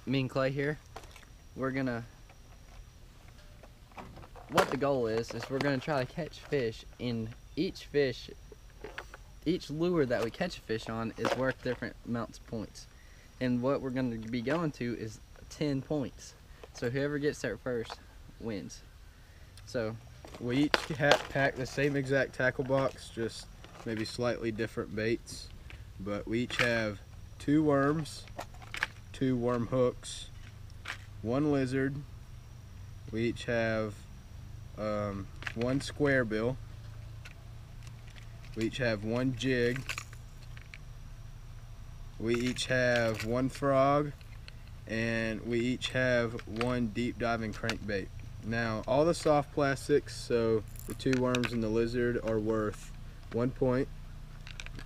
me and Clay here, we're gonna, what the goal is we're gonna try to catch fish, in each lure that we catch a fish on is worth different amounts of points. And what we're gonna be going to is 10 points. So whoever gets there first wins. So we each pack the same exact tackle box, just maybe slightly different baits. But we each have 2 worms, 2 worm hooks, 1 lizard. We each have 1 square bill. We each have 1 jig. We each have 1 frog, and we each have 1 deep diving crankbait. Now, all the soft plastics, so the 2 worms and the lizard, are worth 1 point,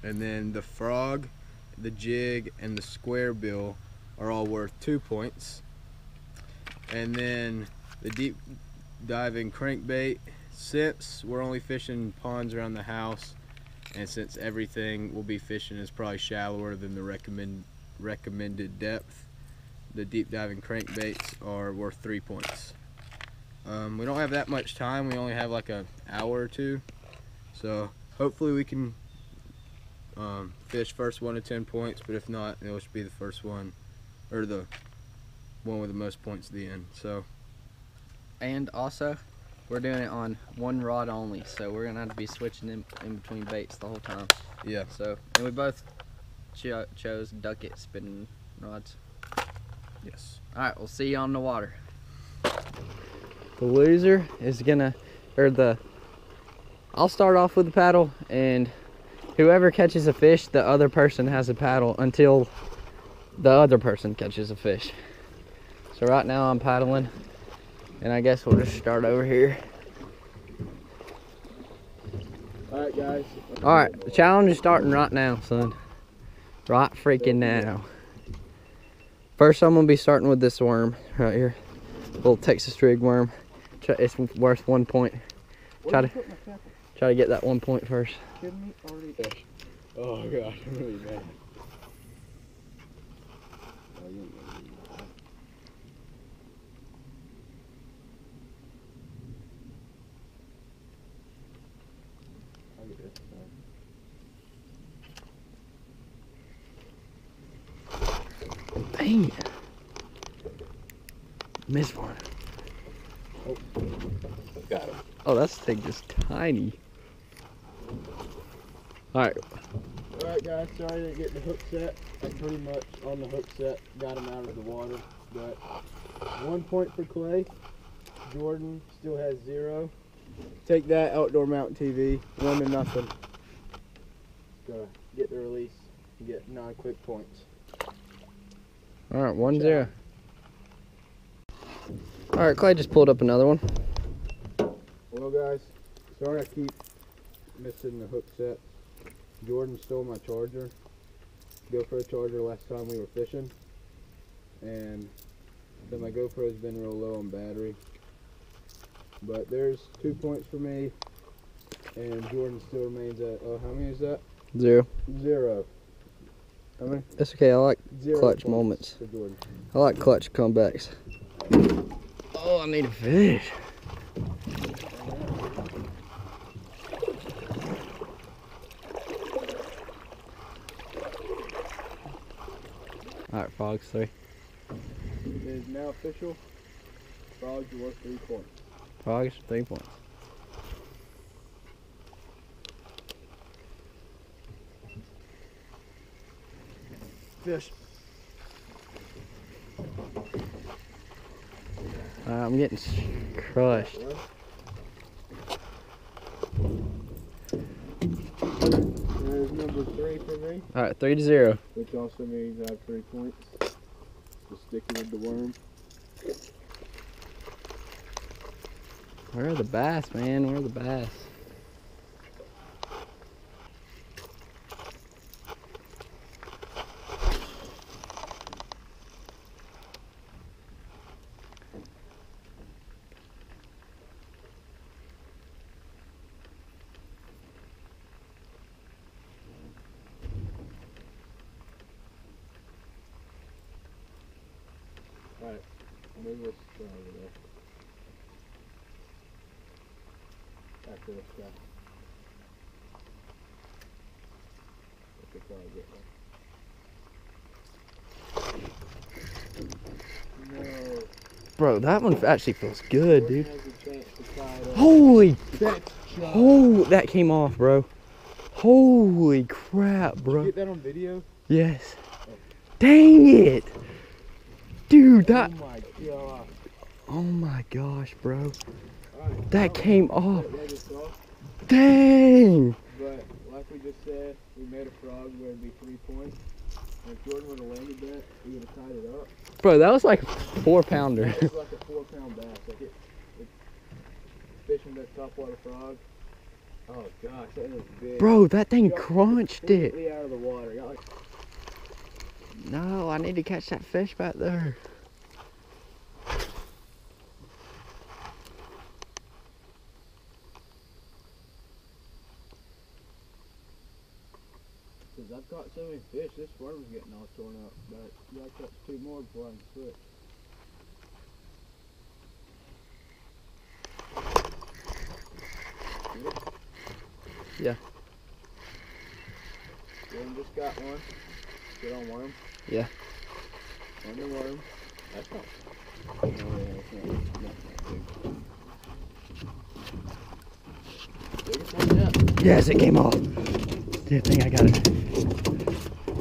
and then the frog, the jig, and the square bill are all worth 2 points. And then the deep diving crankbait, since we're only fishing ponds around the house, and since everything we'll be fishing is probably shallower than the recommended depth, the deep diving crankbaits are worth 3 points. We don't have that much time. We only have like an hour or 2, so hopefully we can fish first one to 10 points, but if not, it'll just be the first one, or the one with the most points at the end. So, and also we're doing it on 1 rod only, so we're gonna have to be switching in between baits the whole time. yeah. So, and we both chose Ducket spinning rods. Yes. All right, we'll see you on the water. The loser is gonna, I'll start off with the paddle, and whoever catches a fish, the other person has a paddle until the other person catches a fish. So right now I'm paddling, and I guess we'll just start over here. All right, guys. All right, the challenge is starting right now, son. Right freaking now. First, I'm gonna be starting with this worm right here, little Texas rig worm. It's worth 1 point. Try to get that 1 point first. Oh gosh, I'm really bad. Dang it. Missed one. Oh, got him. Oh, that thing is tiny. Alright. Alright guys, sorry I didn't get the hook set. I pretty much on the hook set got him out of the water. But 1 point for Clay. Jordan still has 0. Take that, Outdoor Mountain TV. 1-0. Gotta get the release and get 9 quick points. Alright, 1-0. Alright, Clay just pulled up another one. Well guys, sorry I keep missing the hook set. Jordan stole my charger, GoPro charger, last time we were fishing, and then my GoPro's been real low on battery. But there's 2 points for me, and Jordan still remains at, how many is that? 0. 0. How many? That's okay, I like 0 clutch points moments. for Jordan. I like clutch comebacks. Oh, I need a fish. Alright, frogs 3. It is now official. Frogs are worth 3 points. Frogs 3 points. Fish. I'm getting crushed. There's number 3 for me. Alright, 3-0. Which also means I have 3 points. Just sticking with the worm. Where are the bass, man? Where are the bass? Alright, move this over there. After this guy. Let the frog get there. No. Bro, that one actually feels good, dude. Has a chance to tie it up. Holy, That's shot. oh, that came off, bro. Holy crap, bro. Did you get that on video? Yes. Dang it. Dude, that, Oh my god. oh my gosh, bro. Alright, That came off. let us off. Dang. But like we just said, we made a frog where it'd be 3 points. And if Jordan would have landed that, he would have tied it up. Bro, that was like a 4-pounder. It was like a 4-pound bass. Like it's fishing that topwater frog. Oh gosh, that was big. Bro, that thing Got crunched it. completely out of the water. Got like, No, I need to catch that fish back there. cause I've caught so many fish, this worm's getting all torn up. But you gotta catch 2 more before I can switch. Yeah. Jordan just got one. Get on worm. Yeah. On the worm. That's not. Oh, yeah, that's not big. Biggest one yet. Yes, it came off. Good thing I got it.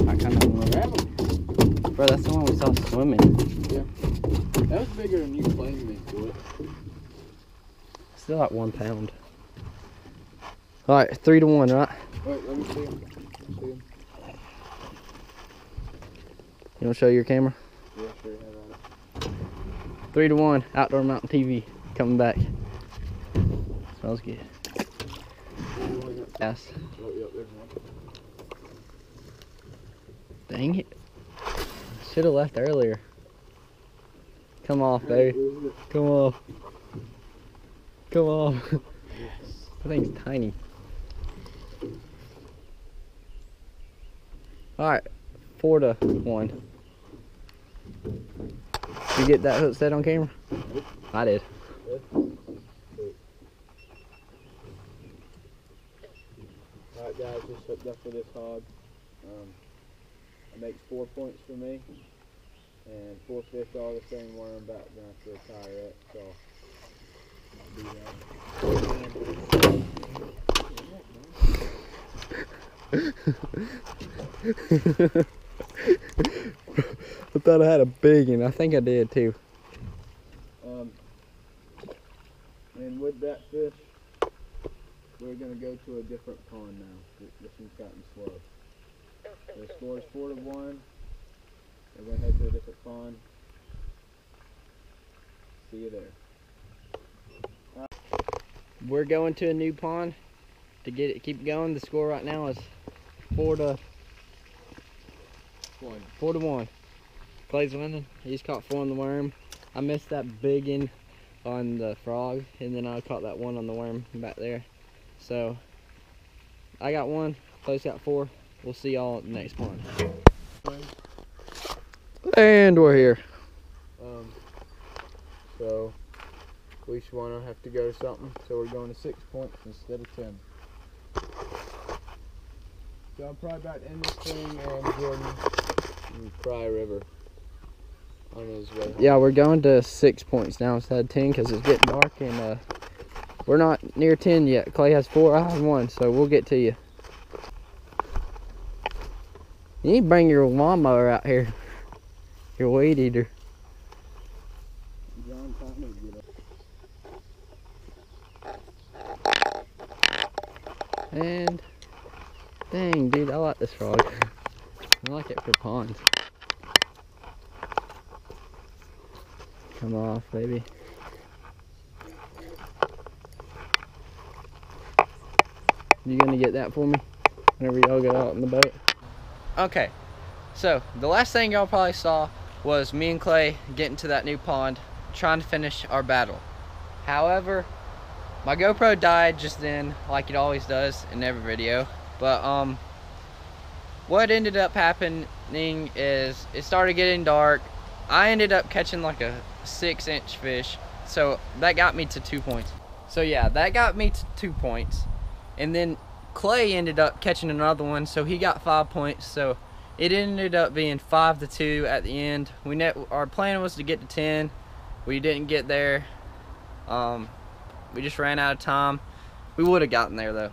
I kind of want to Grab him. Bro, that's the one we saw swimming. Yeah. That was bigger than you claimed me for it. Still at 1 pound. All right, 3-1, right? Wait, let me see him. See him. You want to show your camera? Yeah, sure, have at it. 3-1, Outdoor Mountain TV coming back. Smells good. Yes. Oh, yep, there's one. Dang it. Should have left earlier. Come off, baby. Come off. Come off. Yes. That thing's tiny. Alright, 4-1. You get that hook set on camera? Nope. I did. Alright guys, just hooked up for this hog. It makes 4 points for me. And 4 fish all the same worm, about gonna have to retire it, so I'll do that. I thought I had a big one. I think I did too. And with that fish, we're gonna go to a different pond now. This one's gotten slow. The score is 4-1. We're gonna head to a different pond. See you there. We're going to a new pond to get it, keep going. The score right now is 4-1. Clay's winning. He's caught 4 on the worm. I missed that big one on the frog, and then I caught that one on the worm back there. So I got 1. Clay's got 4. We'll see y'all at the next pond. And we're here. So we each wanna have to go to something, so we're going to 6 points instead of 10. So I'm probably about to end this thing and Jordan in Cry River on his way home. Yeah, we're going to 6 points now instead of 10 because it's getting dark, and we're not near 10 yet. Clay has 4, I have 1, so we'll get to you. You need to bring your lawnmower out here. Your weed eater. John taught me to get up. And dang, dude, I like this frog. I like it for ponds. Come off, baby. You gonna get that for me whenever y'all get out in the boat? Okay, so the last thing y'all probably saw was me and Clay getting to that new pond, trying to finish our battle. However, my GoPro died just then, like it always does in every video. But what ended up happening is it started getting dark. I ended up catching like a 6-inch fish, so that got me to 2 points. So yeah, that got me to 2 points. And then Clay ended up catching another one, so he got 5 points. So it ended up being 5-2 at the end. Our plan was to get to 10. We didn't get there. We just ran out of time. We would have gotten there though.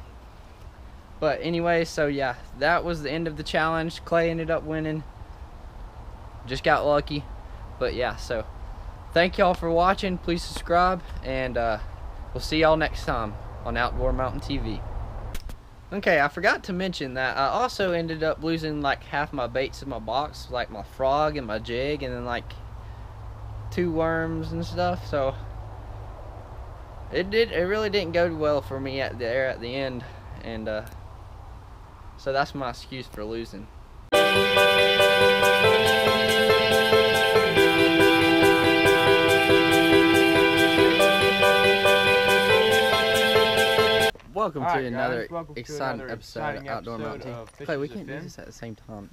But anyway, so yeah, that was the end of the challenge. Clay ended up winning. Just got lucky. But yeah, so thank y'all for watching. Please subscribe, and we'll see y'all next time on Outdoor Mountain TV. Okay, I forgot to mention that I also ended up losing like half my baits in my box, like my frog and my jig, and then like 2 worms and stuff. So it really didn't go well for me at the end, and so that's my excuse for losing. Welcome to another exciting episode of Outdoor Mountain TV. Clay, we can't do this at the same time.